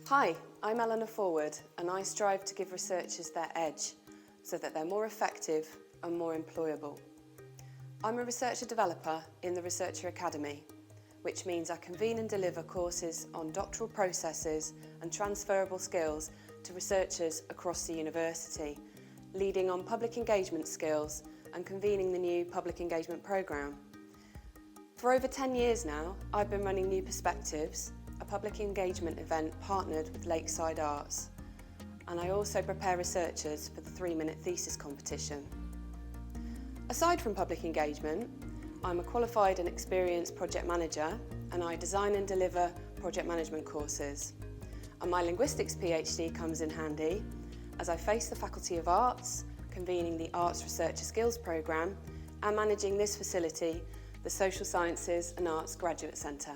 Hi, I'm Eleanor and I strive to give researchers their edge so that they're more effective and more employable. I'm a researcher developer in the Researcher Academy, which means I convene and deliver courses on doctoral processes and transferable skills to researchers across the university, leading on public engagement skills and convening the new public engagement programme. For over 10 years now, I've been running New Perspectives, a public engagement event partnered with Lakeside Arts, and I also prepare researchers for the 3-minute thesis competition. Aside from public engagement, I'm a qualified and experienced project manager, and I design and deliver project management courses. And my linguistics PhD comes in handy as I face the Faculty of Arts, convening the Arts Researcher Skills programme and managing this facility, the Social Sciences and Arts Graduate Centre.